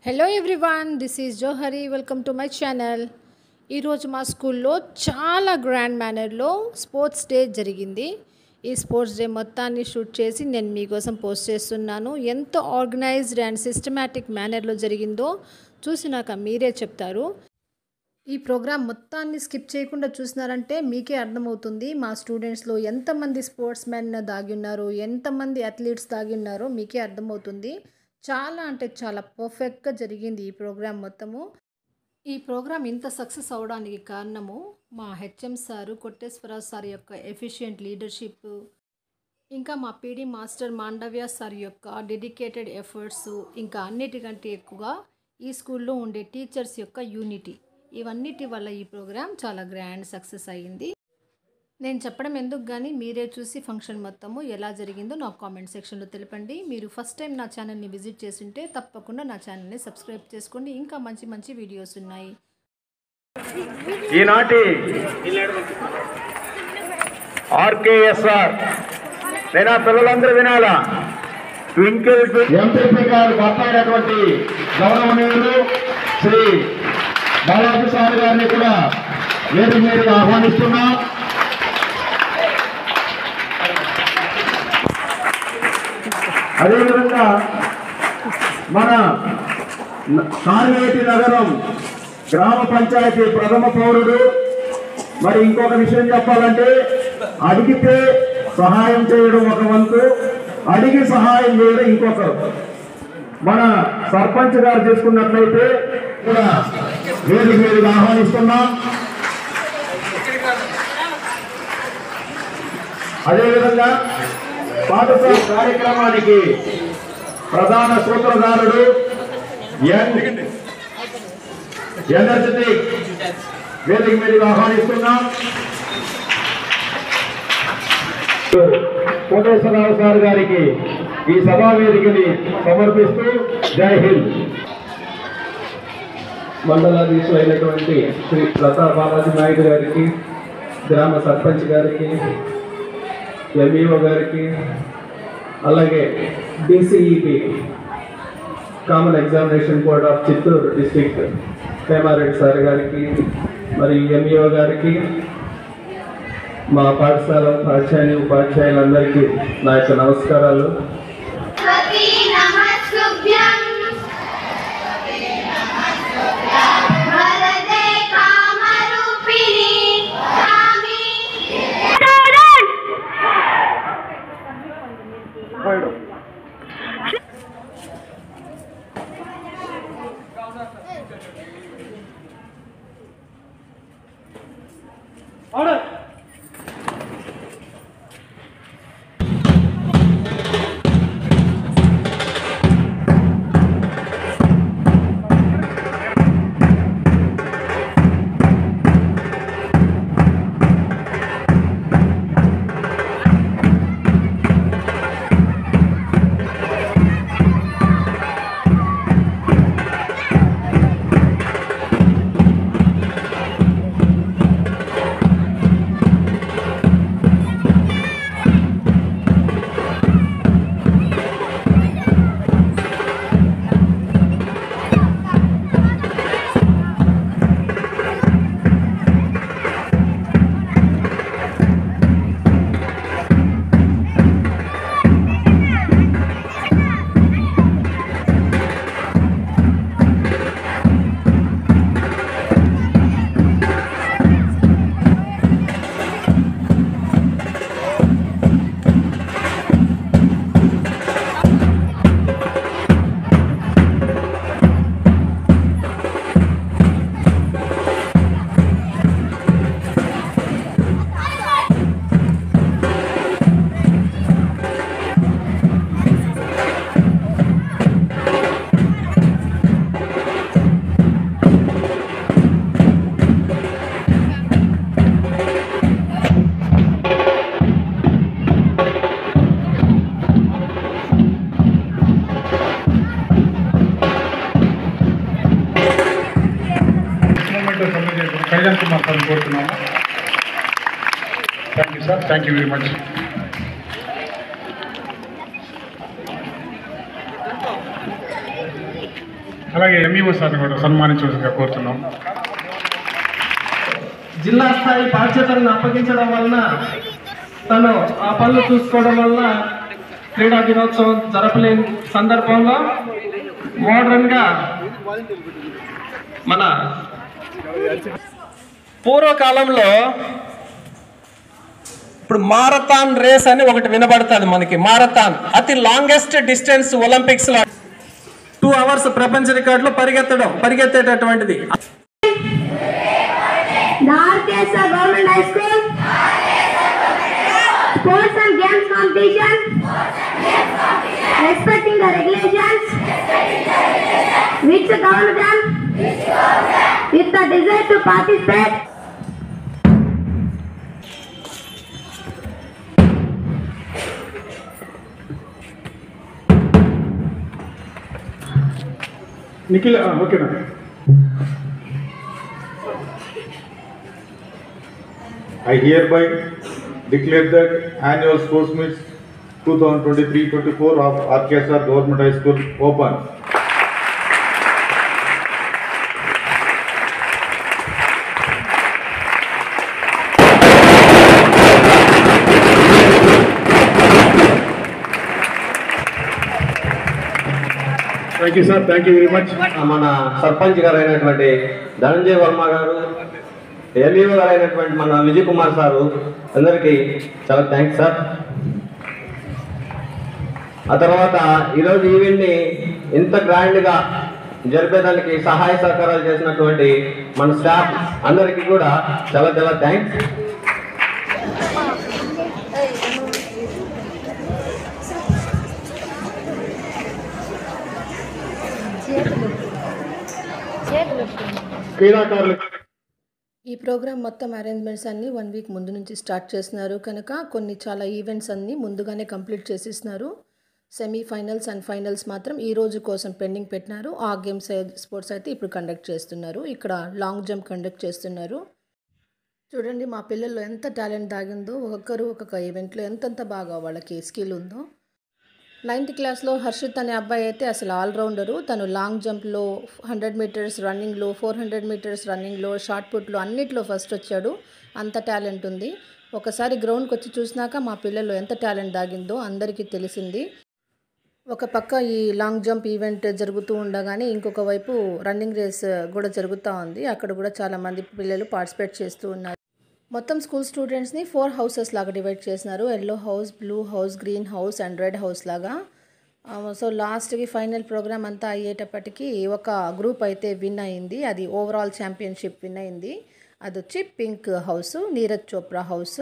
Hello everyone, this is Johari. Welcome to my channel. ఈరోజు మా స్కూల్లో చాలా గ్రాండ్ మేనర్లో స్పోర్ట్స్ డే జరిగింది. ఈ స్పోర్ట్స్ డే మొత్తాన్ని షూట్ చేసి నేను మీకోసం పోస్ట్ చేస్తున్నాను. ఎంత ఆర్గనైజ్డ్ అండ్ సిస్టమేటిక్ మేనర్లో జరిగిందో చూసినాక మీరే చెప్తారు. ఈ ప్రోగ్రామ్ మొత్తాన్ని స్కిప్ చేయకుండా చూసినారంటే మీకే అర్థమవుతుంది మా స్టూడెంట్స్లో ఎంతమంది స్పోర్ట్స్ మెన్ దాగి ఉన్నారో, ఎంతమంది అథ్లీట్స్ దాగి ఉన్నారో మీకే అర్థమవుతుంది. చాలా అంటే చాలా పర్ఫెక్ట్గా జరిగింది ఈ ప్రోగ్రామ్ మొత్తము. ఈ ప్రోగ్రామ్ ఇంత సక్సెస్ అవడానికి కారణము మా హెచ్ఎం సారు కొట్టేశ్వరరావు సార్ యొక్క ఎఫిషియెంట్ లీడర్షిప్, ఇంకా మా పీడీ మాస్టర్ మాండవ్య సార్ యొక్క డెడికేటెడ్ ఎఫర్ట్స్, ఇంకా అన్నిటికంటే ఎక్కువగా ఈ స్కూల్లో ఉండే టీచర్స్ యొక్క యూనిటీ. ఇవన్నిటి వల్ల ఈ ప్రోగ్రామ్ చాలా గ్రాండ్ సక్సెస్ అయ్యింది. నేను చెప్పడం ఎందుకు కానీ మీరే చూసి ఫంక్షన్ మొత్తము ఎలా జరిగిందో నాకు కామెంట్ సెక్షన్లో తెలపండి. మీరు ఫస్ట్ టైం నా ఛానల్ని విజిట్ చేస్తుంటే తప్పకుండా నా ఛానల్ని సబ్స్క్రైబ్ చేసుకోండి. ఇంకా మంచి మంచి వీడియోస్ ఉన్నాయి. ఈనాటి ఆర్కేఎస్ఆర్ లేదా పిల్లలందరూ వినాలా, ట్వింకిల్ ఎంపీపీ గారు మాట్లాడినటువంటి గౌరవనీయులు శ్రీ బాలాజీ సార్ గారిని కూడా వేదికగా ఆహ్వానిస్తున్నాం. అదేవిధంగా మన కార్వేటి నగరం గ్రామ పంచాయతీ ప్రథమ పౌరుడు. మరి ఇంకొక విషయం చెప్పాలంటే, అడిగితే సహాయం చేయడం ఒక వంతు, అడిగి సహాయం చేయడం ఇంకొకరు. మన సర్పంచ్ గారు చేసుకున్నట్లయితే కూడా వేదికగా ఆహ్వానిస్తున్నాం. అదేవిధంగా పాఠశాల కార్యక్రమానికి ప్రధాన సూత్రధారుడు ఎనర్జెటిక్ వేదిక మీదుగా ఆహ్వానిస్తున్నాం. కోటేశ్వరరావు సార్ గారికి ఈ సభా వేదికని సమర్పిస్తూ జై హింద్. మండలాధీశులైనటువంటి శ్రీ ప్రతాప్ బాలాజీ నాయుడు గారికి, గ్రామ సర్పంచ్ గారికి, ఎంఈఓ గారికి, అలాగే DCEP common examination board of Chittoor district Hemareddy sir గారికి, మరి ఎంఈఓ గారికి, మా పాఠశాల ఉపాధ్యాయులందరికీ నా యొక్క నమస్కారాలు. కళ్యాణ్ కుమార్ సార్ కోరుతున్నాము. Thank you sir, thank you very much. అలాగే ఎంఈఓ సార్ని కూడా సన్మానించవలసిందిగా కోరుతున్నాం. జిల్లా స్థాయి బాధ్యతలను అప్పగించడం వలన తను ఆ పనులు చూసుకోవడం వల్ల క్రీడా దినోత్సవం జరపలేని సందర్భంలో మోడర్న్గా మన పూర్వకాలంలో ఇప్పుడు మారథాన్ రేస్ అని ఒకటి వినబడుతుంది మనకి. మారథాన్ అతి లాంగెస్ట్ డిస్టెన్స్ ఒలింపిక్స్ లో 2 hours ప్రపంచ రికార్డులో పరిగెత్తేటటువంటిది. Dharkesa Government High School Sports and Games Competition respecting the regulations which govern them with the desire to participate. Nikhil ఓకేనా? I hereby declare that annual sports meets 2023-24 of RKSR Government High School open. Thank you sir, thank you very much. మన సర్పంచ్ గారు అయినటువంటి ధనంజయ వర్మ గారు, MEO గారు అయినటువంటి మన Vijay Kumar sir, అందరికీ చాలా థ్యాంక్స్ సార్. ఆ తర్వాత ఈరోజు ఈవెంట్ని ఇంత గ్రాండ్గా జరిపేదానికి సహాయ సహకారాలు చేసినటువంటి మన స్టాఫ్ అందరికీ కూడా చాలా చాలా థ్యాంక్స్. క్రీడాకారులు ఈ ప్రోగ్రామ్ మొత్తం అరేంజ్మెంట్స్ అన్నీ 1 week ముందు నుంచి స్టార్ట్ చేస్తున్నారు కనుక కొన్ని చాలా ఈవెంట్స్ అన్నీ ముందుగానే కంప్లీట్ చేసేస్తున్నారు. సెమీఫైనల్స్ అండ్ ఫైనల్స్ మాత్రం ఈ రోజు కోసం పెండింగ్ పెట్టినారు. ఆ గేమ్స్ స్పోర్ట్స్ అయితే ఇప్పుడు కండక్ట్ చేస్తున్నారు. ఇక్కడ లాంగ్ జంప్ కండక్ట్ చేస్తున్నారు. చూడండి మా పిల్లల్లో ఎంత టాలెంట్ దాగిందో, ఒక్కొక్కరు ఒక్కొక్క ఈవెంట్లో ఎంతెంత బాగా వాళ్ళకి స్కిల్ ఉందో. 9th క్లాస్లో హర్షిత్ అనే అబ్బాయి అయితే అసలు ఆల్రౌండరు. తను లాంగ్ జంప్లో, 100 meters రన్నింగ్లో, 400 meters రన్నింగ్లో, షార్ట్ పుట్లో అన్నిట్లో ఫస్ట్ వచ్చాడు. అంత టాలెంట్ ఉంది. ఒకసారి గ్రౌండ్కి వచ్చి చూసినాక మా పిల్లల్లో ఎంత టాలెంట్ దాగిందో అందరికీ తెలిసింది. ఒక పక్క ఈ లాంగ్ జంప్ ఈవెంట్ జరుగుతూ ఉండగానే ఇంకొక వైపు రన్నింగ్ రేస్ కూడా జరుగుతూ ఉంది. అక్కడ కూడా చాలామంది పిల్లలు పార్టిసిపేట్ చేస్తూ ఉన్నారు. మొత్తం స్కూల్ స్టూడెంట్స్ని 4 houses లాగా డివైడ్ చేసినారు. Yellow house, blue house, green house and red house లాగా. సో లాస్ట్కి ఫైనల్ ప్రోగ్రామ్ అంతా అయ్యేటప్పటికి ఒక గ్రూప్ అయితే విన్ అయింది. అది ఓవరాల్ ఛాంపియన్షిప్ విన్ అయింది. అది వచ్చి pink house, Neeraj Chopra house.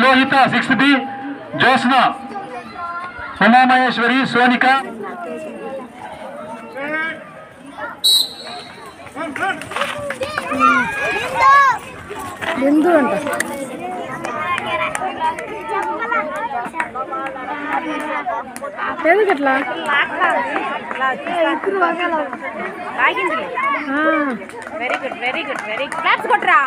Lohitha 6th B, Jyotsna, Umamaheshwari, Sonika. Bindu అంట. ఎందుకట్లా very good very good very good claps కొట్రా.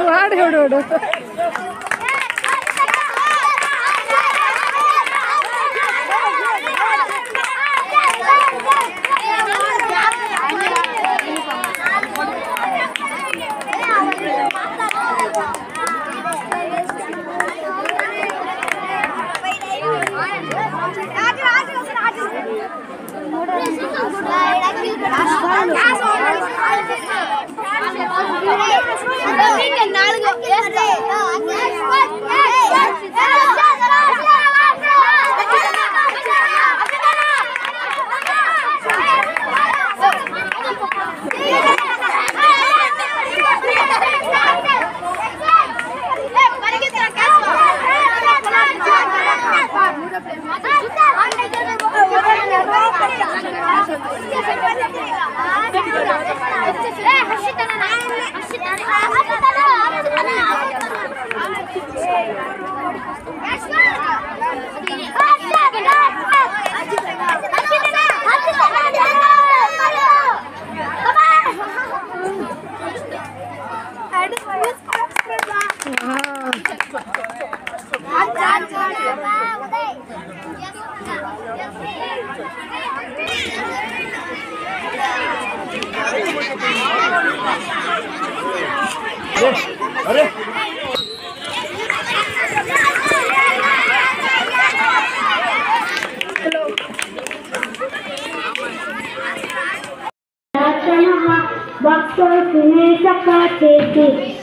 వాడు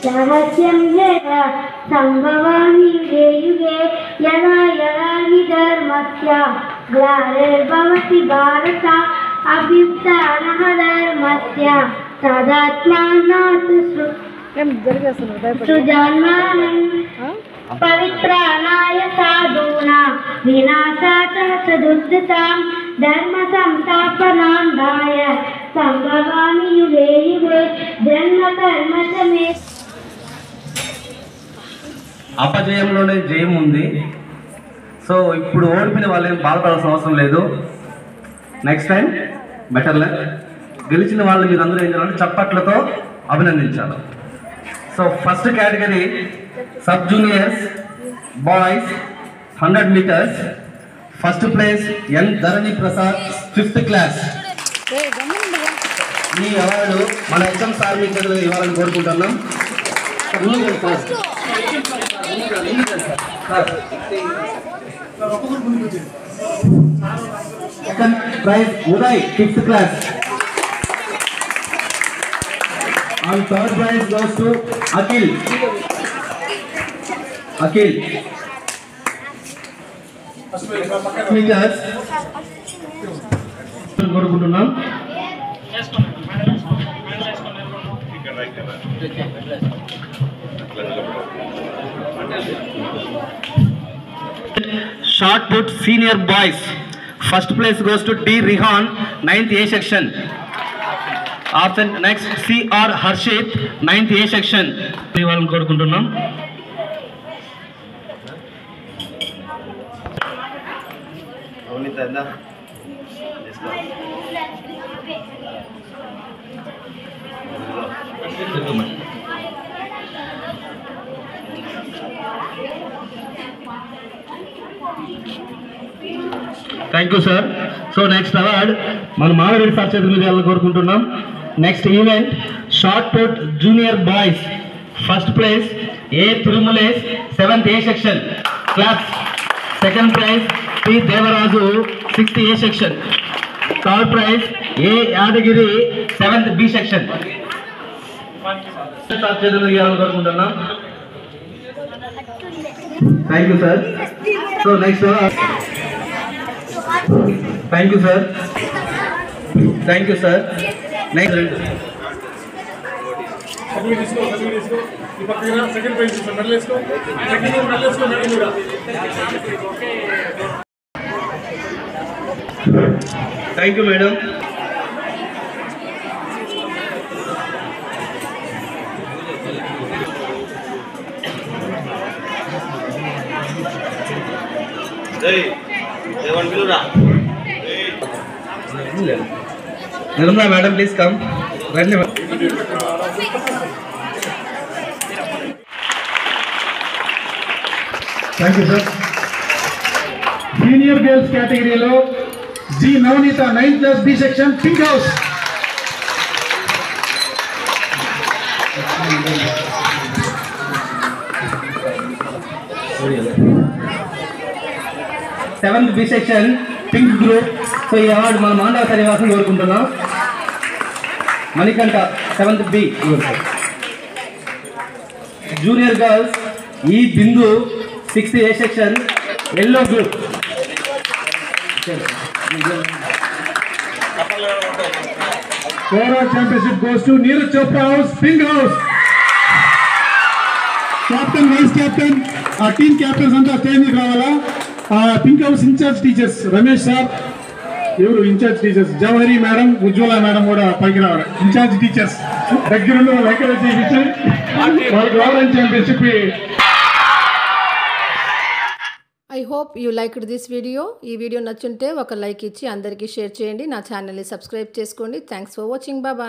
रहस्यं यदा संभवामि युगे युगे यदा यदा हि धर्मस्य ग्लानिर्भवति भारत अभ्युत्थानः धर्मस्य तदात्मानात् सृजन्मानं पवित्राणाय साधूनां विनाशाय सदुद्धतां धर्म संस्थापनाय संभवामि युगे युगे जन्म कर्म समे అపజయంలోనే జయం ఉంది. సో ఇప్పుడు ఓడిపోయిన వాళ్ళు ఏం బాధపడాల్సిన అవసరం లేదు. Next time better luck. గెలిచిన వాళ్ళు మీరందరూ ఏం చేయాలంటే చప్పట్లతో అభినందించాలి. So first category sub juniors boys 100 meters. First place N Dharani Prasad 5th class. ఈ అవార్డు మన ఎగ్జామ్ సార్ మీకు ఇవ్వాలని కోరుకుంటున్నాం. Second prize Uday 5th class. And third prize goes to Akhil. Meters. కోరుకుంటున్నాం. Shot put senior boys. First place goes to D. Rihan, 9th A section. Option next C.R. Harshit, 9th A section. వాళ్ళని కోరుకుంటున్నాం. Thank you sir. So next award మన Madhavareddy sir చేతుల మీద వెళ్ళాలని కోరుకుంటున్నాం. Next event shot put junior boys. First place A Tirumalesh 7th A section class. Second prize P Devaraju 6th A section. Third prize A Yadagiri 7th B section. Sir చేతుల మీద వెళ్ళాలని కోరుకుంటున్నాం. Thank you sir. So next thank you sir. Thank you sir. Next thank you madam. Nirmala madam please come రండి. Thank you sir. Senior girls కేటగిరీలో G Navaneetha 9th class B section pink house. Seventh B section pink group. So ఈ award మన మాండవ శ్రీనివాసం కోరుకుంటున్నాం. Manikanta 7th B. Junior girls ఈ Bindu 6th A section yellow group. Overall championship goes to Neeraj Chopra house pink house. Captain vice captain ఆ team captains అంతా stage మీద రావాలా. Pink house incharge teachers Ramesh sir, ఎవరు incharge teachers Jawahari madam, Ujwala madam కూడా పైకి రావాలి. Incharge teachers దగ్గరుండి వాళ్ళు ఎంకరేజ్ చేయించి వాళ్ళకి overall championship. I hope you liked this video. ఈ వీడియో నచ్చుంటే ఒక లైక్ ఇచ్చి అందరికీ షేర్ చేయండి. నా ఛానల్ని సబ్స్క్రైబ్ చేసుకోండి. Thanks for watching. బాయ్.